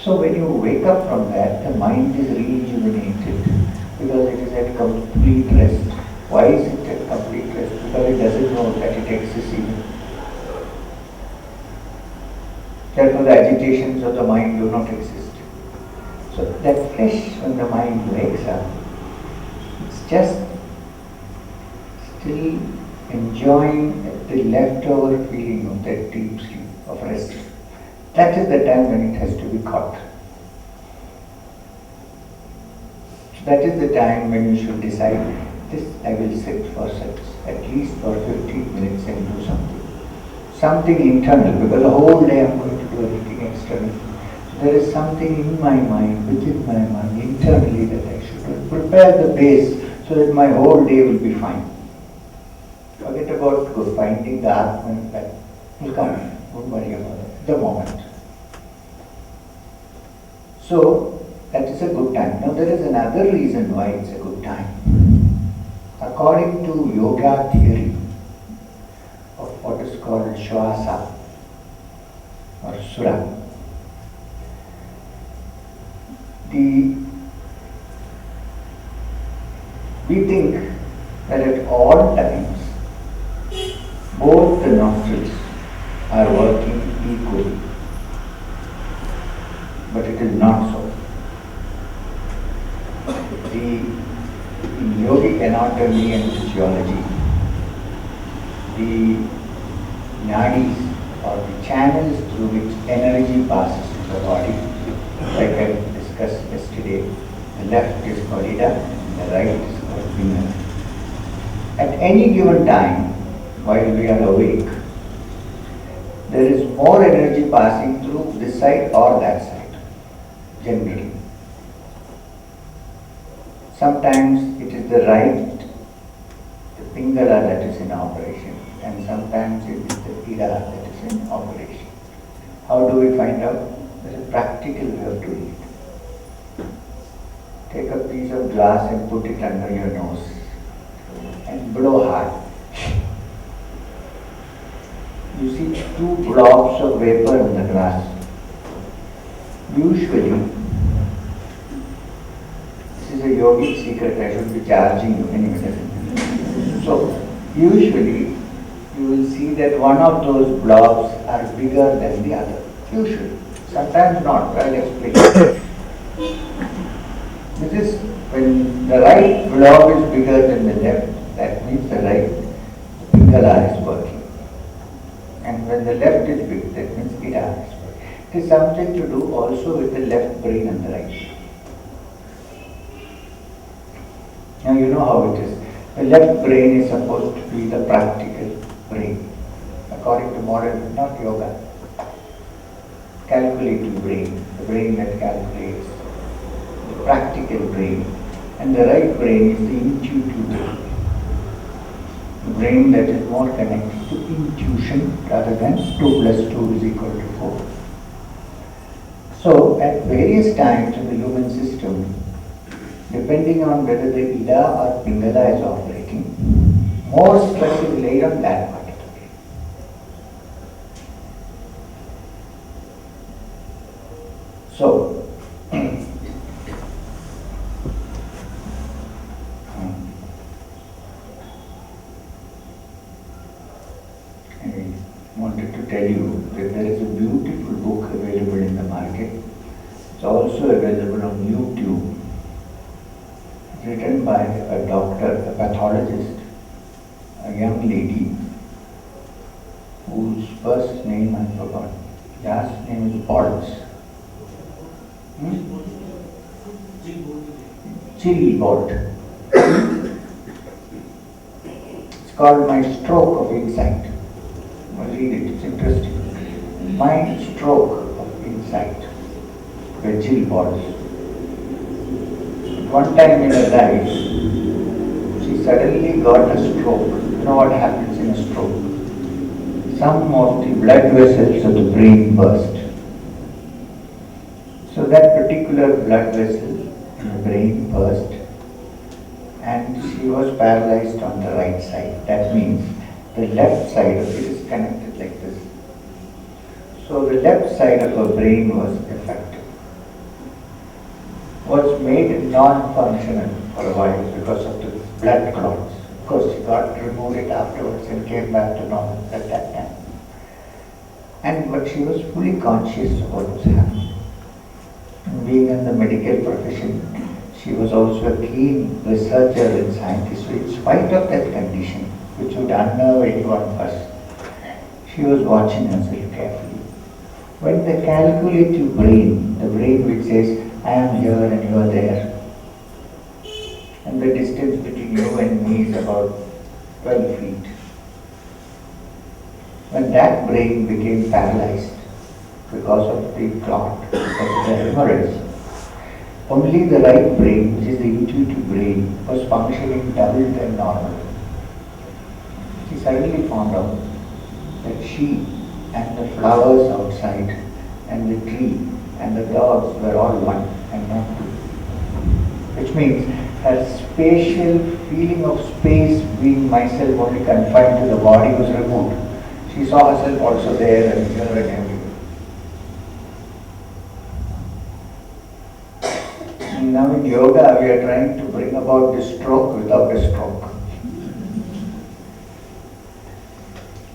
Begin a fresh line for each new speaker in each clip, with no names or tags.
So when you wake up from that, the mind is rejuvenated because it is at complete rest. Why is it at complete rest? Because it doesn't know that it exists even. Therefore the agitations of the mind do not exist. So that flesh, when the mind wakes up, it's just still enjoying the leftover feeling of that deep sleep, of rest. That is the time when it has to be caught. So that is the time when you should decide, this I will sit for such, at least for 15 minutes and do something. Something internal, because the whole day I am going to do everything external. So there is something in my mind, within my mind, internally that I should do. Prepare the base so that my whole day will be fine. Forget about finding the Atman, that will come. Don't worry about it. The moment. So, that is a good time. Now there is another reason why it's a good time. According to yoga theory of what is called Shwasa or Sura, we think that at all times both the nostrils are working equally, but it is not so. In yogic anatomy and physiology, the nadis or the channels through which energy passes to the body, like I discussed yesterday, the left is called Ida and the right is called Pingala. At any given time, while we are awake, there is more energy passing through this side or that side, generally. Sometimes it is the right, the Pingala that is in operation, and sometimes it is the Ida that is in operation. How do we find out? There is a practical way of doing it. Take a piece of glass and put it under your nose and blow hard. You see two blobs of vapor in the glass. Usually, this is a yogic secret, I should be charging you anyway. So, usually you will see that one of those blobs are bigger than the other. Usually. Sometimes not, I'll explain. This is when the right blob is bigger than the left, that means the right Pingala is working. And when the left is big, that means Ida is working. It is something to do also with the left brain and the right. Now you know how it is. The left brain is supposed to be the practical brain, according to modern, not yoga, calculative brain, the brain that calculates, the practical brain, and the right brain is the intuitive brain, the brain that is more connected to intuition rather than 2 plus 2 is equal to 4. So at various times in the human system, depending on whether the Ida or Pingala is operating, more stress is laid on that particular. So, I wanted to tell you that there is a beautiful book available in the market. It's also available on YouTube. Written by a doctor, a pathologist, a young lady whose first name I forgot. Last name is Boltz. Jill Bolt. It's called My Stroke of Insight. Read it, it's interesting. My Stroke of Insight by Jill Bolt. One time in her life, she suddenly got a stroke. You know what happens in a stroke? Some of the blood vessels of the brain burst. So that particular blood vessel in the brain burst and she was paralyzed on the right side. That means the left side of it is connected like this. So the left side of her brain was affected. was made non-functional for a while because of the blood clots. Of course, she got removed it afterwards and came back to normal at that time. But she was fully conscious of what was happening. And being in the medical profession, she was also a keen researcher and scientist. So in spite of that condition, which would unnerve anyone first, she was watching herself carefully. When the calculative brain, the brain which says, I am here and you are there, and the distance between you and me is about 12 feet. When that brain became paralyzed because of the clot, because of the hemorrhage, only the right brain, which is the intuitive brain, was functioning double than normal. She suddenly found out that she and the flowers outside and the tree and the dogs were all one and not two. Which means her spatial feeling of space being myself only confined to the body was removed. She saw herself also there and here and everywhere. And now in yoga we are trying to bring about the stroke without a stroke.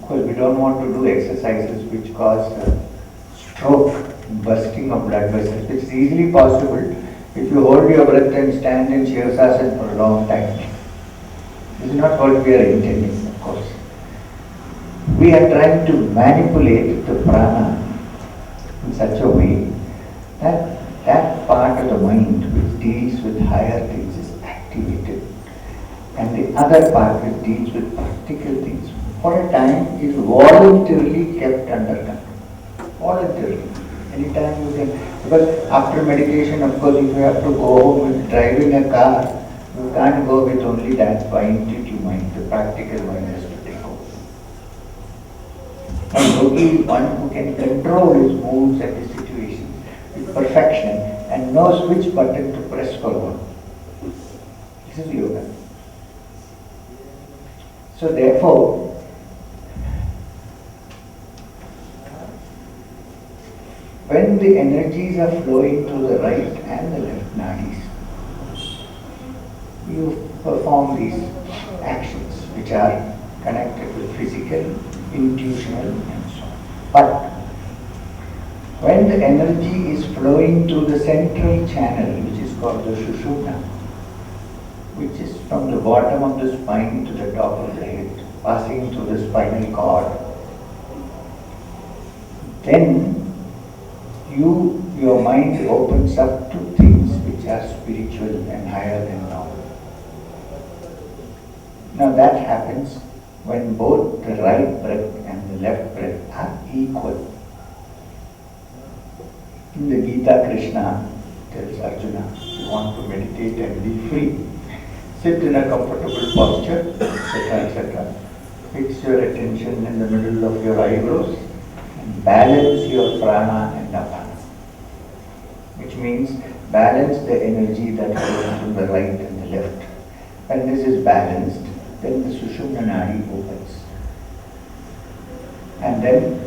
Because we don't want to do exercises which cause stroke, bursting of blood vessels, which is easily possible if you hold your breath and stand in Shirsasana for a long time. This is not what we are intending, of course. We are trying to manipulate the prana in such a way that that part of the mind which deals with higher things is activated, and the other part which deals with practical things for a time is voluntarily kept under control. Voluntarily. Anytime you can, because after meditation, of course, if you have to go home with driving a car, you can't go with only that by intuitive mind. The practical mind has to take over. And yogi is one who can control his moods and his situations with perfection and knows which button to press for what. This is yoga. So therefore, when the energies are flowing to the right and the left nadis, you perform these actions which are connected with physical, intuitional and so on. But when the energy is flowing through the central channel, which is called the Sushumna, which is from the bottom of the spine to the top of the head, passing through the spinal cord, then your mind opens up to things which are spiritual and higher than normal. Now that happens when both the right breath and the left breath are equal. In the Gita, Krishna tells Arjuna, you want to meditate and be free, sit in a comfortable posture, etc., etc. Fix your attention in the middle of your eyebrows and balance your prana and apana. Which means balance the energy that flows from the right and the left. When this is balanced, then the Sushumna Nadi opens. And then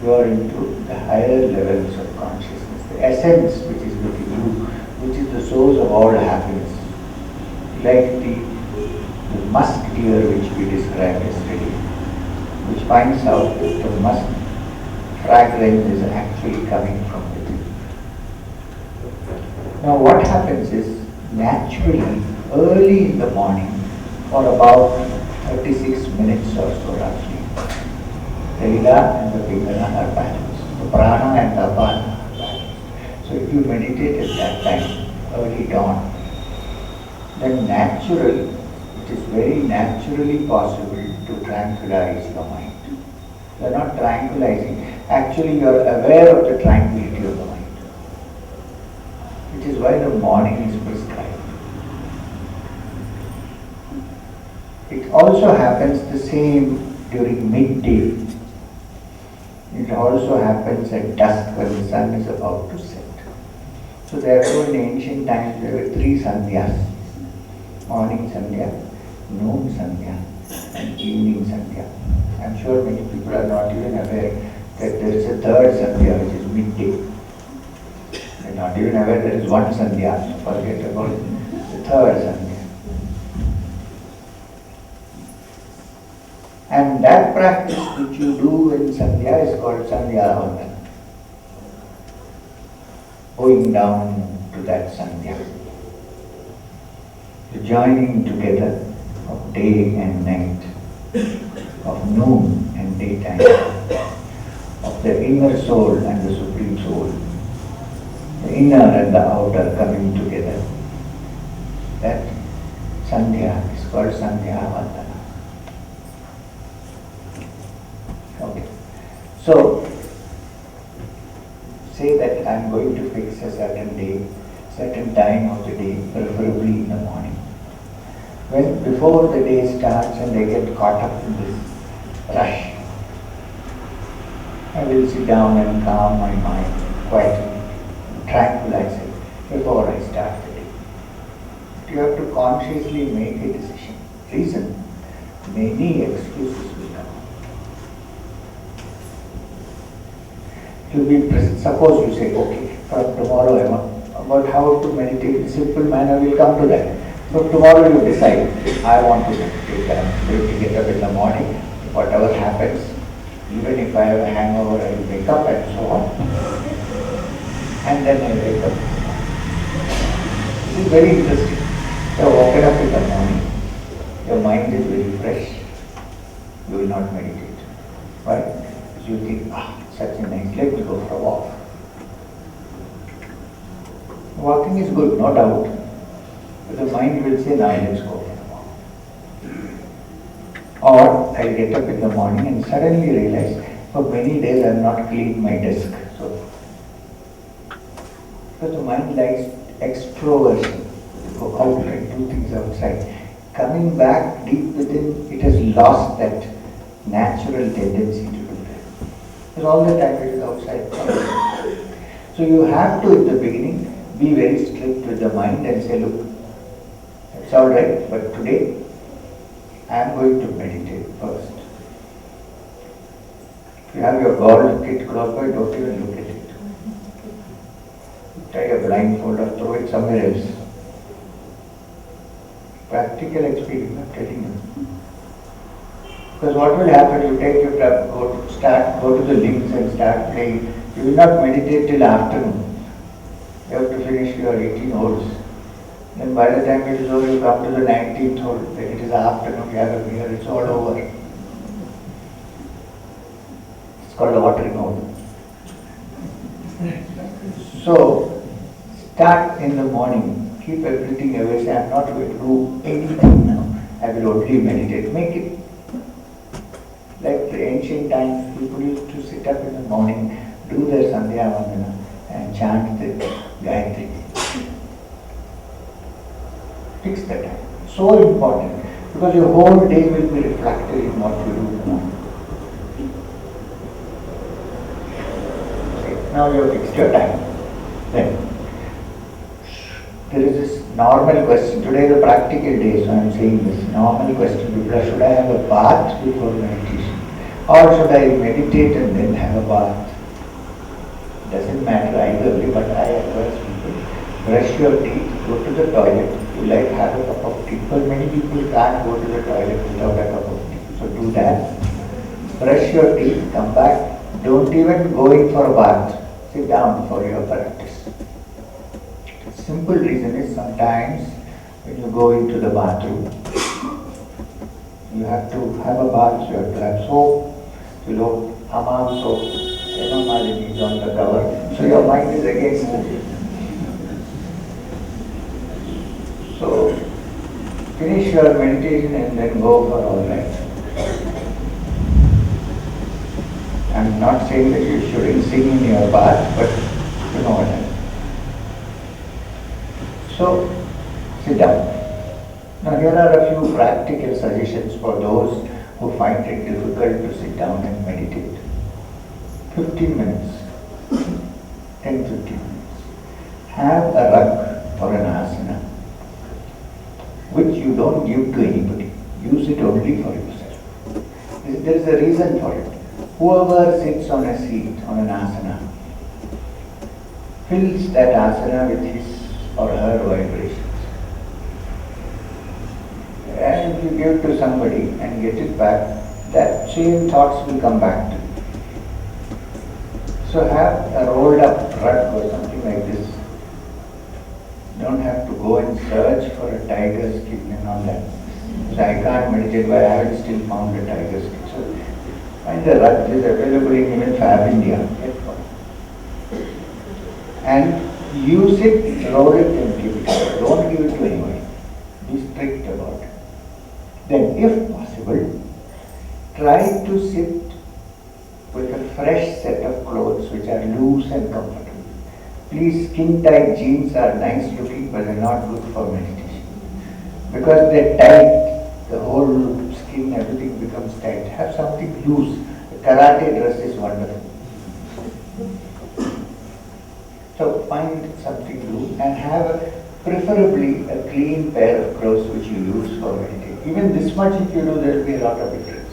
you are into the higher levels of consciousness, the essence which is within you, which is the source of all happiness. Like the musk deer which we described yesterday, which finds out that the musk fragrance is actually coming from within. Now what happens is, naturally, early in the morning, for about 36 minutes or so roughly, the Ila and the Pingala are balanced, the Prana and the Apana are balanced. So if you meditate at that time, early dawn, then natural, it is very naturally possible to tranquilize your mind. You are not tranquilizing, actually you are aware of the tranquility of the mind. Which is why the morning is prescribed. It also happens the same during midday. It also happens at dusk when the sun is about to set. So therefore in ancient times there were 3 sandhyas. Morning sandhya, noon sandhya and evening sandhya. I am sure many people are not even aware that there is a 3rd sandhya which is midday. That You're not even aware there is one Sandhya. Forget about the third Sandhya. And that practice which you do in Sandhya is called Sandhya Vandana. Going down to that Sandhya. The joining together of day and night, of noon and daytime, of the inner soul and the supreme soul, the inner and the outer coming together. That Sandhya is called Sandhya Vandana. Okay. So, say that I am going to fix a certain day, certain time of the day, preferably in the morning. When before the day starts and I get caught up in this rush, I will sit down and calm my mind, quieten, tranquilize it before I start the day. You have to consciously make a decision. Reason, many excuses will come. Suppose you say, okay, from tomorrow I want about how to meditate in a simple manner, we'll come to that. So tomorrow you decide, I want to meditate, I'm going to get up in the morning, whatever happens, even if I have a hangover, I will wake up and so on. And then I wake up. This is very interesting. You have woken up in the morning, your mind is very fresh, you will not meditate. Why? Because you think, such a nice, let me go for a walk. Walking is good, no doubt. But the mind will say, now let's go for a walk. Or I'll get up in the morning and suddenly realize, for many days I have not cleaned my desk. So, because the mind likes extroversion, to go out and do things outside. Coming back deep within, it has lost that natural tendency to do that. Because all the time it is outside. So you have to, in the beginning, be very strict with the mind and say, look, it's all right, but today I am going to meditate first. If you have your gold kit close by, don't even look at it. Tie a blindfold or throw it somewhere else. Practical experience, I'm telling you. Because what will happen, you take your go to the links and start playing. You will not meditate till afternoon. You have to finish your 18 holes. Then by the time it is over, you come to the 19th hole. Then it is afternoon, you have a beer, it's all over. It's called a watering hole. So, start in the morning. Keep everything away. Say, I am not going to do anything now. I will only meditate. Make it like the ancient times. People used to sit up in the morning, do their Sandhya Vandana and chant the Gayatri. Fix the time. So important. Because your whole day will be reflected in what you do in the morning. Okay. Now you have fixed your time. Then there is this normal question. Today is a practical day, so I am saying this. Normal question. People, should I have a bath before meditation? Or should I meditate and then have a bath? Doesn't matter either way, but I advise people, brush your teeth, go to the toilet. You like have a cup of tea. Because many people can't go to the toilet without a cup of tea. So do that. Brush your teeth, come back. Don't even go in for a bath. Sit down for your practice. The simple reason is sometimes when you go into the bathroom, you have to have a bath, you have to have soap, hammam soap, Malini is on the cover, so your mind is against it. So, finish your meditation and then go for all that. I'm not saying that you shouldn't sing in your bath, but you know what I mean. So, sit down. Now here are a few practical suggestions for those who find it difficult to sit down and meditate. 15 minutes, 10-15 minutes. Have a rug or an asana, which you don't give to anybody. Use it only for yourself. There is a reason for it. Whoever sits on a seat, on an asana, fills that asana with his or her vibrations. And if you give to somebody and get it back, that same thoughts will come back to you. So have a rolled up rug or something like this. You don't have to go and search for a tiger skin and all that. So I can't meditate, but I haven't still found a tiger skin. So find a rug, it is available in even Fab India. Get one. And use it, roll it and give it. Don't give it to anybody. Be strict about it. Then if possible, try to sit with a fresh set of clothes which are loose and comfortable. Please, skin-tight jeans are nice looking, but they're not good for meditation. Because they're tight, the whole skin, everything becomes tight. Have something loose. The karate dress is wonderful. So find something loose and have preferably a clean pair of clothes which you use for meditation. Even this much if you do, there will be a lot of difference.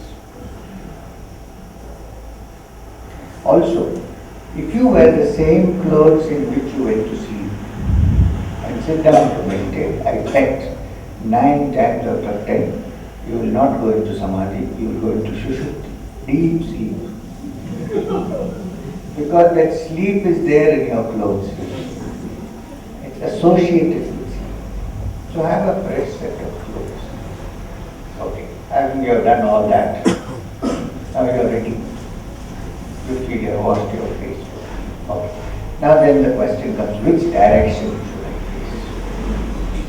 Also, if you wear the same clothes in which you went to sleep and sit down to meditate, I bet 9 times out of 10 you will not go into samadhi, you will go into shushupti, deep sleep. Because that sleep is there in your clothes. It's associated with sleep. So have a fresh set of clothes. Okay, having you have done all that, now you are ready. You feel you have washed your face. Okay. Now then the question comes, which direction should I face?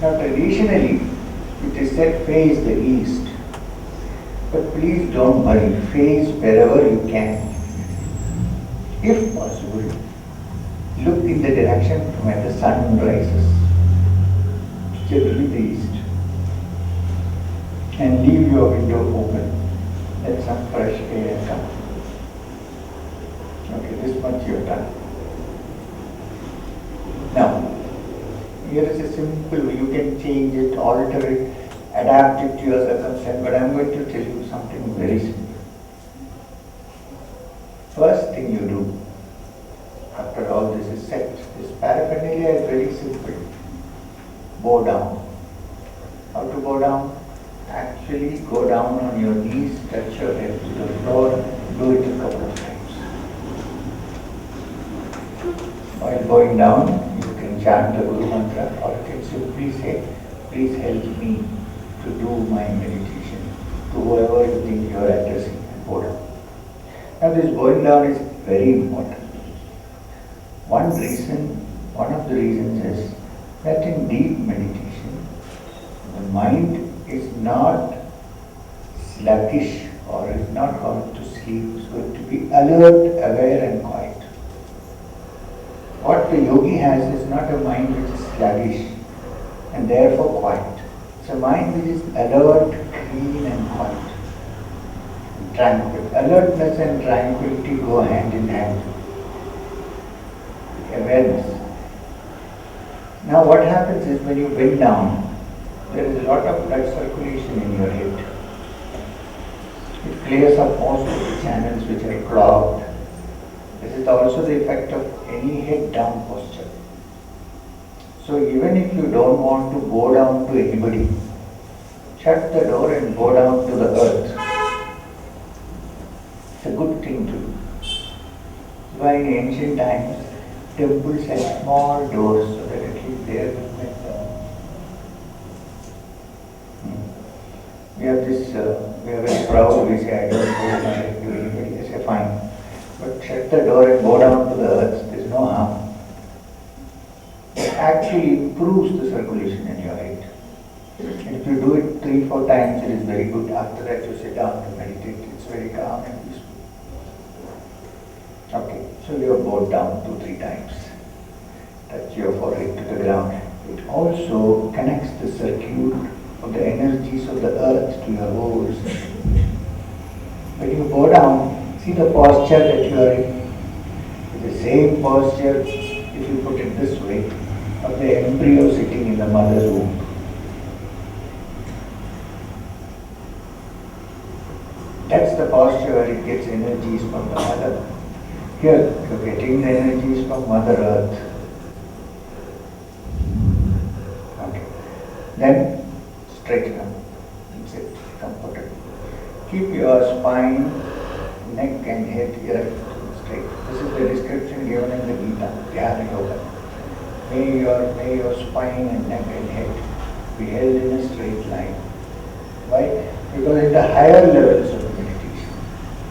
Now traditionally, it is said face the east. But please don't worry, face wherever you can. If possible, look in the direction from where the sun rises, generally the east. And leave your window open. Let some fresh air come. Okay, this much you have done. Now, here is a simple way. You can change it, alter it, adapt it to your circumstance, but I am going to tell you something very simple. First thing you do, after all this is set, this paraphernalia is very simple. Bow down. How to bow down? Actually go down on your knees, touch your head to the floor, do it a couple of times. While going down, you can chant the Guru mantra or you can simply say, please help me to do my meditation to whoever you think you are addressing and go down. Now this going down is very important. One of the reasons is that in deep meditation, the mind is not sluggish or is not going to sleep, it's going to be alert, aware and quiet. What the yogi has is not a mind which is sluggish and therefore quiet. It's a mind which is alert, clean and quiet. And tranquil. Alertness and tranquility go hand in hand. Awareness. Now what happens is when you bend down, there is a lot of blood circulation in your head. It clears up most of the channels which are clogged. This is also the effect of any head down posture. So even if you don't want to bow down to anybody, shut the door and bow down to the earth. It's a good thing to do. Why in ancient times, temples had small doors so that at least there was like we have this, we are very proud, we say, I don't bow my head to anybody. I say, fine. But shut the door and go down to the earth, there is no harm. It actually improves the circulation in your head. And if you do it 3-4 times, it is very good. After that you sit down to meditate, it's very calm and peaceful. Okay, so you have bowed down 2-3 times. Touch your forehead to the ground. It also connects the circuit of the energies of the earth to your whole system. When you bow down, see the posture that you are in. It's the same posture, if you put it this way, of the embryo sitting in the mother's womb. That's the posture where it gets energies from the mother. Here, you're getting the energies from Mother Earth. Okay. Then, straighten up. Sit comfortably. Keep your spine, neck and head erect and straight. This is the description given in the Gita, Dhyana Yoga. May your spine and neck and head be held in a straight line. Why? Because in the higher levels of meditation,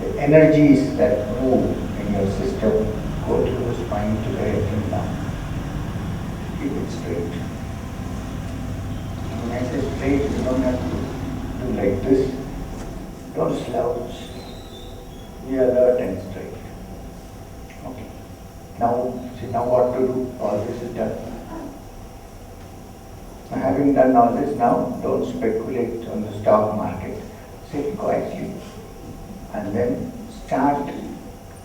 the energies that move in your system go through the spine to the head and down. Keep it straight. When I say straight, you don't have to do like this. Don't slouch. Be alert and straight. Okay. Now what to do? All this is done. Having done all this now, don't speculate on the stock market. Sit quietly and then start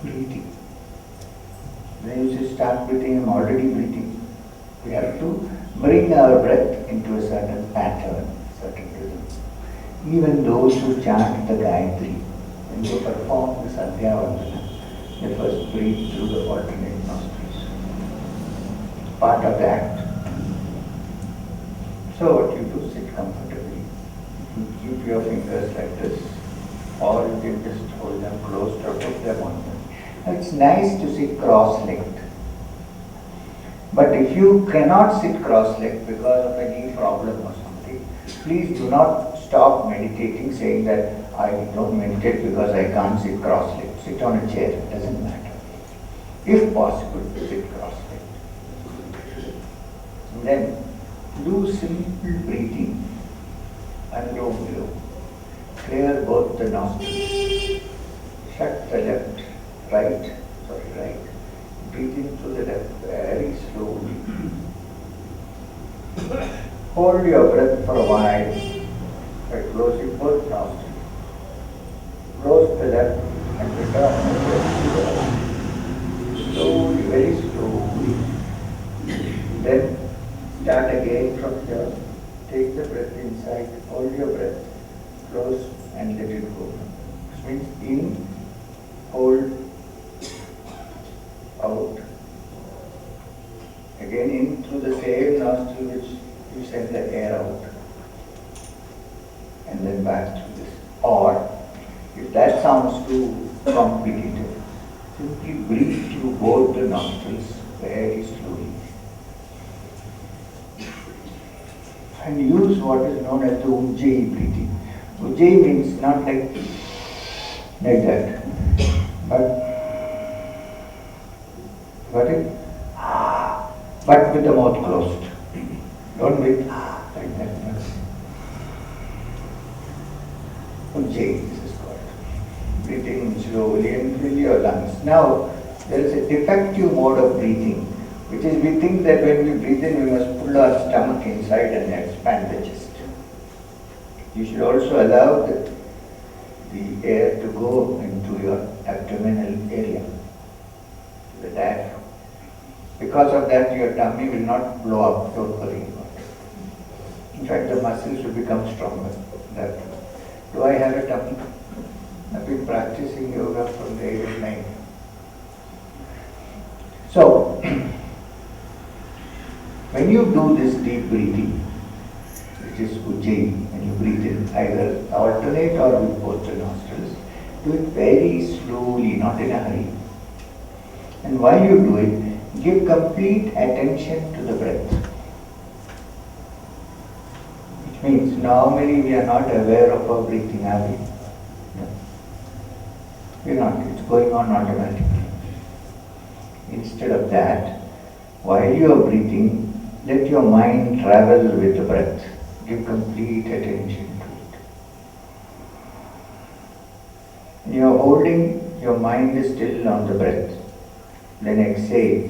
breathing. When you say start breathing, I'm already breathing. We have to bring our breath into a certain pattern, certain rhythm. Even those who chant the Gayatri, when they perform the Sandhya Vandana, they first breathe through the alternate nostrils. Part of the act. So what you do, sit comfortably. You keep your fingers like this, or you can just hold them closed or put them on them. Now it's nice to sit cross-legged. But if you cannot sit cross-legged because of any problem or something, please do not stop meditating saying that I don't meditate because I can't sit cross-legged. Sit on a chair, it doesn't matter. If possible, sit cross-legged. And then do simple breathing, Anulom Vilom. Clear both the nostrils. Shut the left, right. Breathe into the left very slowly. Hold your breath for a while by closing both nostrils. Close the left and return the breath to the right. Slowly, very slowly. Then start again from here. Take the breath inside, hold your breath, close and let it go. Which means in, hold, out. Again in through the same nostril which you send the air out. And then back through this. Or, if that sounds too complicated, simply breathe through both the nostrils very slowly. And use what is known as the Ujjayi breathing. Ujjayi means not like that, but with the mouth closed. Don't breathe like that. Ujjayi, this is called. Breathing slowly and fill your lungs. Now, there is a defective mode of breathing, which is we think that when we breathe in, we must pull our stomach inside and expand the chest. You should also allow the air to go into your abdominal area, the diaphragm. Because of that, your tummy will not blow up, don't worry about it. In fact, the muscles will become stronger. Do I have a tummy? I've been practicing yoga from the age of 9. So, when you do this deep breathing, which is Ujjayi, when you breathe in either alternate or with both the nostrils, do it very slowly, not in a hurry. And while you do it, give complete attention to the breath. Which means normally we are not aware of our breathing, are we? No. We are not. It's going on automatically. Instead of that, while you are breathing, let your mind travel with the breath. Give complete attention to it. When you are holding, your mind is still on the breath. Then exhale.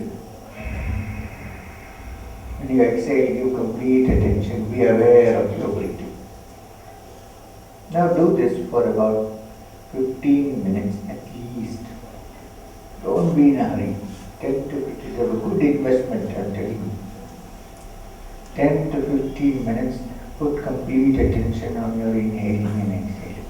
When you exhale, give complete attention. Be aware of your breathing. Now do this for about 15 minutes at least. Don't be in a hurry. It is a good investment, I am telling you. 10 to 15 minutes, put complete attention on your inhaling and exhaling.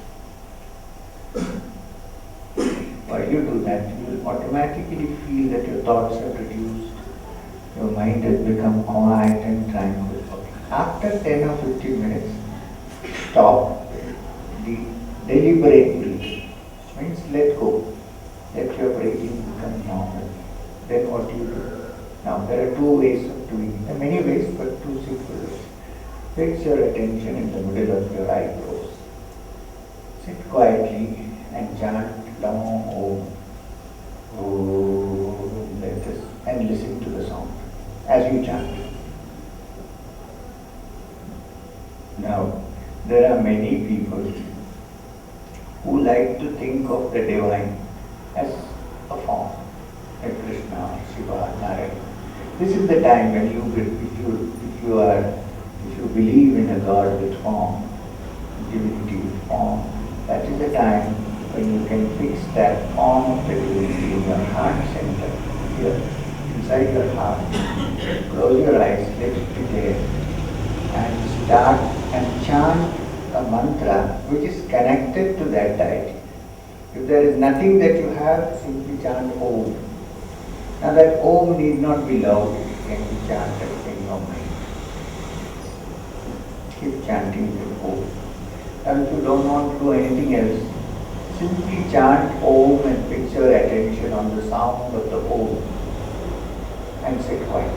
While you do that, you will automatically automatically feel that your thoughts are reduced, your mind has become quiet and tranquil. Okay. After 10 or 15 minutes, stop the deliberate breathing. Means let go. Let your breathing become normal. Then what do you do? Now there are two ways of doing it. There are many ways, but two simple ways. Fix your attention in the middle of your eyebrows. Sit quietly and chant long Om. Om, like this, and listen to the sound as you chant. Now, there are many people who like to think of the divine as a form, like Krishna, Shiva, Narayana. This is the time when if you believe in a God with form, divinity with form, that is the time when you can fix that form of the divinity in your heart center, here, inside your heart. Close your eyes, let it be there, and start and chant a mantra which is connected to that deity. If there is nothing that you have, simply chant Om. Now that Om need not be loud, it can be chanted in your mind. Keep chanting the Om. Now if you don't want to do anything else, simply chant Om and fix your attention on the sound of the Om and sit quiet.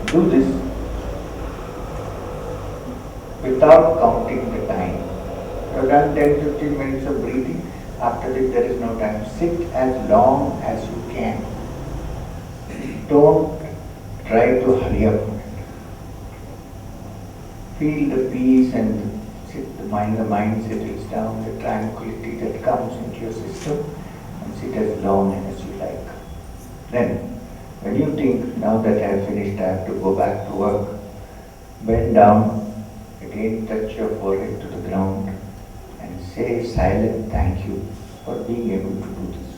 Do this without counting the time. You have done 10-15 minutes of breathing. After this there is no time. Sit as long as you can. Don't try to hurry up. Feel the peace and the mind settles down, the tranquility that comes into your system, and sit as long as you like. Then, when you think, now that I have finished, I have to go back to work, bend down, again touch your forehead to the ground, and say silent thank you for being able to do this.